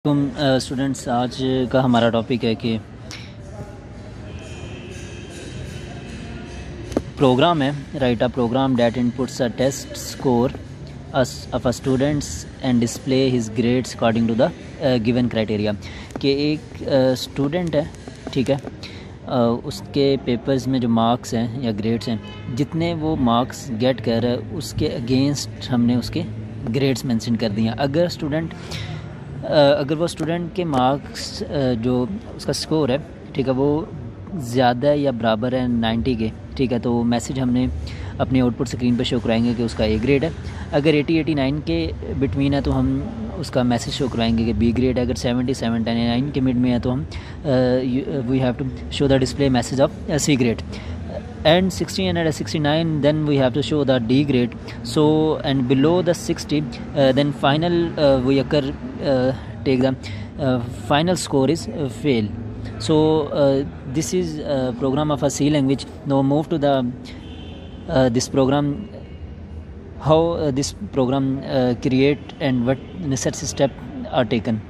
तुम स्टूडेंट्स, आज का हमारा टॉपिक है कि प्रोग्राम है। Write a program that inputs a test score of a students and display his grades according to the given criteria. कि एक स्टूडेंट है, ठीक है, उसके पेपर्स में जो मार्क्स हैं या ग्रेड्स हैं, जितने वो मार्क्स गेट कर रहा है उसके अगेंस्ट हमने उसके ग्रेड्स मेंशन कर दिए। अगर वो स्टूडेंट के मार्क्स जो उसका स्कोर है, ठीक है, वो ज़्यादा या बराबर है 90 के, ठीक है, तो मैसेज हमने अपनी आउटपुट स्क्रीन पर शो कराएंगे कि उसका ए ग्रेड है। अगर 80-89 के बिटवीन है तो हम उसका मैसेज शो करवाएंगे कि बी ग्रेड है। अगर 70-79 के मिड में है तो हम we have to show the display message of C grade. And 60 and 69, then we have to show the D grade. So and below the 60, then final we occur take the final score is fail. So this is program of a C language. Now move to the this program, how this program create and what necessary step are taken.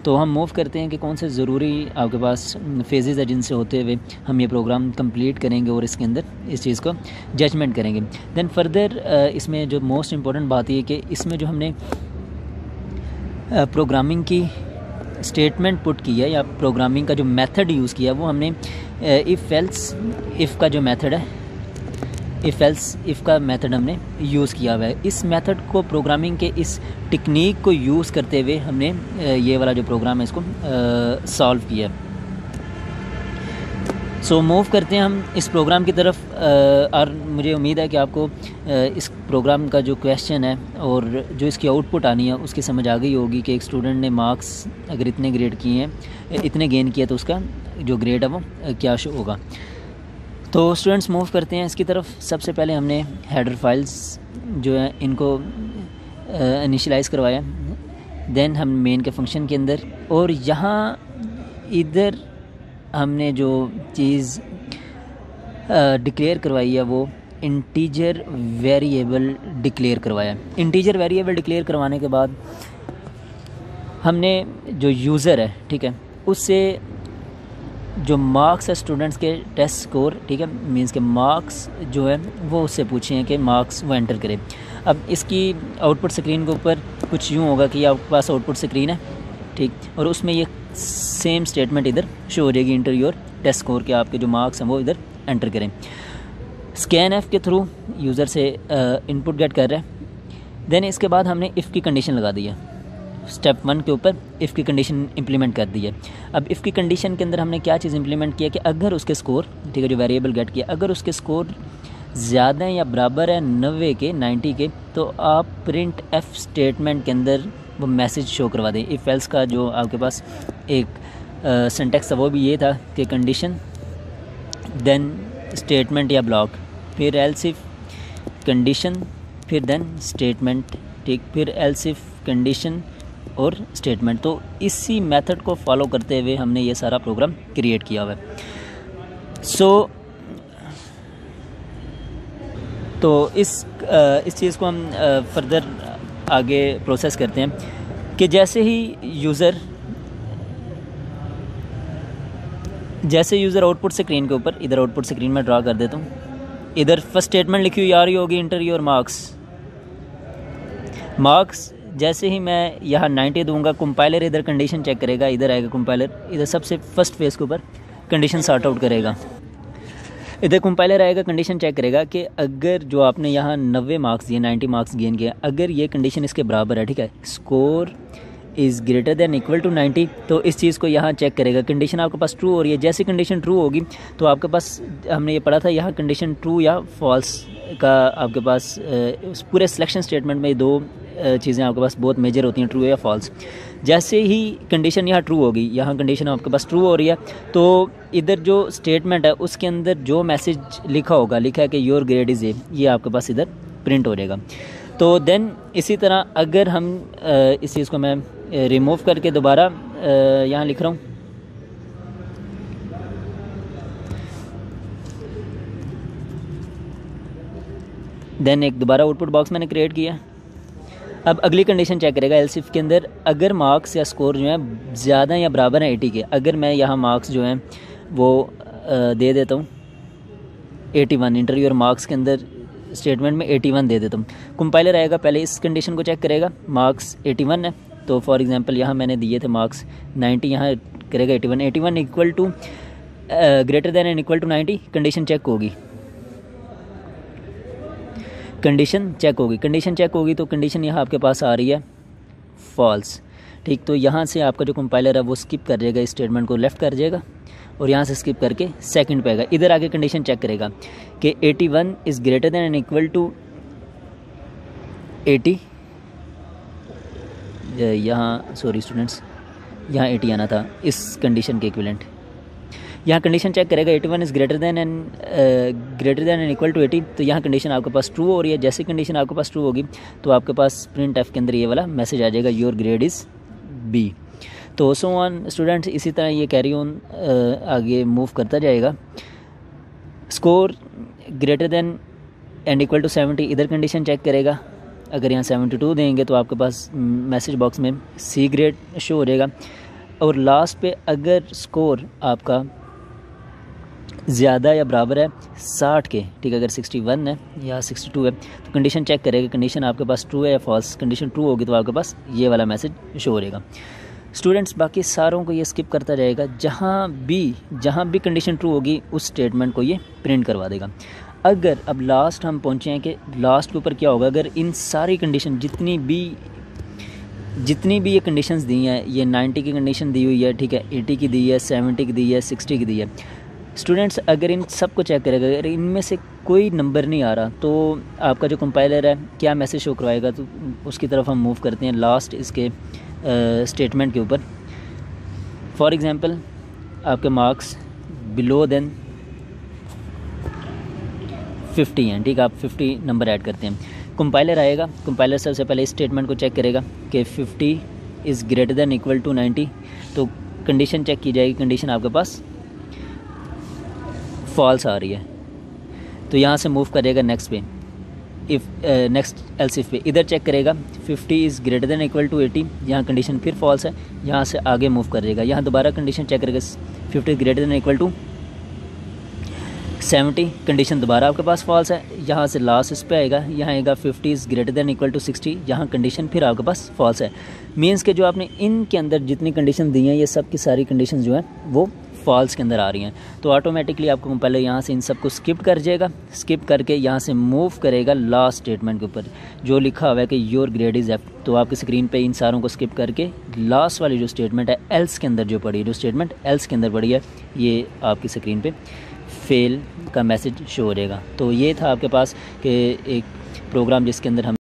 तो हम move करते हैं कि कौन से ज़रूरी आपके पास phases है जिनसे होते हुए हम ये प्रोग्राम कंप्लीट करेंगे और इसके अंदर इस चीज़ को जजमेंट करेंगे। देन फर्दर इसमें जो मोस्ट इम्पॉर्टेंट बात ये कि इसमें जो हमने प्रोग्रामिंग की स्टेटमेंट पुट की है या प्रोग्रामिंग का जो मेथड यूज़ किया वो हमने इफ़ एल्स इफ़ का जो मेथड है, इफ़ एल्स इफ़ का मेथड हमने यूज़ किया हुआ है। इस मेथड को प्रोग्रामिंग के इस टेक्निक को यूज़ करते हुए हमने ये वाला जो प्रोग्राम है इसको सॉल्व किया। सो मूव करते हैं हम इस प्रोग्राम की तरफ। और मुझे उम्मीद है कि आपको इस प्रोग्राम का जो क्वेश्चन है और जो इसकी आउटपुट आनी है उसकी समझ आ गई होगी कि एक स्टूडेंट ने मार्क्स अगर इतने ग्रेड किए हैं, इतने गेन किए, तो उसका जो ग्रेड है वो क्या शो होगा। तो स्टूडेंट्स मूव करते हैं इसकी तरफ। सबसे पहले हमने हेडर फाइल्स जो है इनको इनिशियलाइज़ करवाया। देन हम मेन के फंक्शन के अंदर, और यहाँ इधर हमने जो चीज़ डिक्लेयर करवाई है वो इंटीजर वेरिएबल डिक्लेयर करवाया। इंटीजर वेरिएबल डिक्लेयर करवाने के बाद हमने जो यूज़र है, ठीक है, उससे जो मार्क्स है स्टूडेंट्स के टेस्ट स्कोर, ठीक है, मींस के मार्क्स जो है वो उससे पूछे हैं कि मार्क्स वो एंटर करे। अब इसकी आउटपुट स्क्रीन के ऊपर कुछ यूँ होगा कि आपके पास आउटपुट स्क्रीन है, ठीक, और उसमें ये सेम स्टेटमेंट इधर शो हो जाएगी, इंटर योर टेस्ट स्कोर, के आपके जो मार्क्स हैं वो इधर एंटर करें। स्कैन एफ के थ्रू यूज़र से इनपुट गेट कर रहे हैं। देन इसके बाद हमने इफ़ की कंडीशन लगा दी है। स्टेप 1 के ऊपर इफ़ की कंडीशन इंप्लीमेंट कर दी है। अब इफ़ की कंडीशन के अंदर हमने क्या चीज़ इंप्लीमेंट किया कि अगर उसके स्कोर, ठीक है, जो वेरिएबल गेट किया, अगर उसके स्कोर ज़्यादा या बराबर है 90 के, तो आप प्रिंट एफ स्टेटमेंट के अंदर वो मैसेज शो करवा दें। इफ़ एल्स का जो आपके पास एक सिंटैक्स था वो भी ये था कि कंडीशन देन स्टेटमेंट या ब्लॉक, फिर एल्स इफ कंडीशन, फिर देन स्टेटमेंट, ठीक, फिर एल्स इफ कंडीशन और स्टेटमेंट। तो इसी मेथड को फॉलो करते हुए हमने ये सारा प्रोग्राम क्रिएट किया हुआ है। तो इस चीज़ को हम फर्दर आगे प्रोसेस करते हैं कि जैसे यूज़र आउटपुट स्क्रीन के ऊपर, इधर आउटपुट स्क्रीन में ड्रा कर देता हूँ, इधर फर्स्ट स्टेटमेंट लिखी हुई आ रही होगी, इंटर योर मार्क्स। जैसे ही मैं यहाँ 90 दूंगा, कंपाइलर इधर कंडीशन चेक करेगा, इधर आएगा कंपाइलर, इधर सबसे फर्स्ट फेज के ऊपर कंडीशन सॉर्ट आउट करेगा। इधर कंपाइलर आएगा, कंडीशन चेक करेगा कि अगर जो आपने यहाँ 90 मार्क्स दिए, 90 मार्क्स गेन किया, अगर ये कंडीशन इसके बराबर है, ठीक है, score is greater than equal to 90, तो इस चीज़ को यहाँ चेक करेगा। कंडीशन आपके पास ट्रू हो रही है। जैसी कंडीशन ट्रू होगी तो आपके पास, हमने ये पढ़ा था, यहाँ कंडीशन ट्रू या फॉल्स का आपके पास पूरे सिलेक्शन स्टेटमेंट में दो चीज़ें आपके पास बहुत मेजर होती हैं, ट्रू या फॉल्स। जैसे ही कंडीशन यहाँ ट्रू होगी, यहाँ कंडीशन आपके पास ट्रू हो रही है, तो इधर जो स्टेटमेंट है उसके अंदर जो मैसेज लिखा होगा, लिखा है कि योर ग्रेड इज़ ए, ये आपके पास इधर प्रिंट हो जाएगा। तो देन इसी तरह अगर हम इस चीज़ को मैं रिमूव करके दोबारा यहाँ लिख रहा हूँ, देन एक दोबारा आउटपुट बॉक्स मैंने क्रिएट किया। अब अगली कंडीशन चेक करेगा एल्स इफ के अंदर, अगर मार्क्स या स्कोर जो है ज़्यादा या बराबर है 80 के, अगर मैं यहाँ मार्क्स जो हैं वो दे देता हूँ 81, इंटरव्यू और मार्क्स के अंदर स्टेटमेंट में 81 दे देता हूँ, कंपाइलर आएगा पहले इस कंडीशन को चेक करेगा, मार्क्स 81 है तो फॉर एग्जांपल यहाँ मैंने दिए थे मार्क्स 90, यहाँ करेगा 81 equal to greater than and equal to 90, condition check होगी, कंडीशन चेक होगी तो कंडीशन यहाँ आपके पास आ रही है फॉल्स, ठीक। तो यहाँ से आपका जो कंपाइलर है वो स्किप कर जाएगा, इस स्टेटमेंट को लेफ़्ट कर जाएगा और यहाँ से स्किप करके सेकंड पे आएगा, इधर आके कंडीशन चेक करेगा कि 81 is greater than and equal to 80, यहाँ सॉरी स्टूडेंट्स यहाँ 80 आना था इस कंडीशन के इक्विवेलेंट, यहाँ कंडीशन चेक करेगा 81 is greater than and equal to 80, तो यहाँ कंडीशन आपके पास ट्रू हो रही है, जैसे कंडीशन आपके पास ट्रू होगी तो आपके पास प्रिंट एफ के अंदर ये वाला मैसेज आ जाएगा योर ग्रेड इज़ बी। तो सो ऑन स्टूडेंट्स, इसी तरह ये कैरी ऑन आगे मूव करता जाएगा। Score greater than and equal to 70, इधर कंडीशन चेक करेगा, अगर यहाँ 72 देंगे तो आपके पास मैसेज बॉक्स में सी ग्रेड शो हो जाएगा, और लास्ट पे अगर स्कोर आपका ज़्यादा या बराबर है 60 के, ठीक है, अगर 61 है या 62 है तो कंडीशन चेक करेगा, कंडीशन आपके पास ट्रू है या फॉल्स, कंडीशन ट्रू होगी तो आपके पास ये वाला मैसेज शो हो जाएगा। स्टूडेंट्स बाकी सारों को ये स्किप करता जाएगा, जहाँ भी कंडीशन ट्रू होगी उस स्टेटमेंट को ये प्रिंट करवा देगा। अगर अब लास्ट हम पहुँचे हैं कि लास्ट के ऊपर क्या होगा, अगर इन सारी कंडीशन जितनी भी ये कंडीशंस दी हैं, ये 90 की कंडीशन दी हुई है, ठीक है, 80 की दी है, 70 की दी है, 60 की दी है, स्टूडेंट्स अगर इन सब को चेक करेगा, अगर इनमें से कोई नंबर नहीं आ रहा तो आपका जो कंपाइलर है क्या मैसेज शो करवाएगा, तो उसकी तरफ हम मूव करते हैं लास्ट इसके स्टेटमेंट के ऊपर। फॉर एग्ज़ाम्पल आपके मार्क्स बिलो देन 50 हैं, ठीक है, आप 50 नंबर ऐड करते हैं, कंपाइलर आएगा, कंपाइलर सबसे पहले इस स्टेटमेंट को चेक करेगा कि 50 is greater than equal to 90, तो कंडीशन चेक की जाएगी, कंडीशन आपके पास फॉल्स आ रही है, तो यहाँ से मूव करेगा नेक्स्ट पे, इफ़ नेक्स्ट एल्स इफ पे, इधर चेक करेगा 50 is greater than equal to 80, यहाँ कंडीशन फिर फॉल्स है, यहाँ से आगे मूव करेगा, यहाँ दोबारा कंडीशन चेक करेगा 50 is greater than equal to 70, condition दोबारा आपके पास फॉल्स है, यहाँ से लास्ट इस पे आएगा, यहाँ आएगा 50 is greater than equal to 60, यहाँ कंडीशन फिर आपके पास फॉल्स है। मीन्स के जो आपने इनके अंदर जितनी कंडीशन दी हैं ये सब की सारी कंडीशन जो हैं वो फॉल्स के अंदर आ रही हैं, तो ऑटोमेटिकली आपको पहले यहाँ से इन सब को स्किप कर जाएगा, स्किप करके यहाँ से मूव करेगा लास्ट स्टेटमेंट के ऊपर जो लिखा हुआ है कि योर ग्रेड इज़ एफ, तो आपकी स्क्रीन पे इन सारों को स्किप करके लास्ट वाली जो स्टेटमेंट है एल्स के अंदर जो पड़ी है, जो स्टेटमेंट एल्स के अंदर पड़ी है, ये आपकी स्क्रीन पे फेल का मैसेज शो हो जाएगा। तो ये था आपके पास कि एक प्रोग्राम जिसके अंदर हम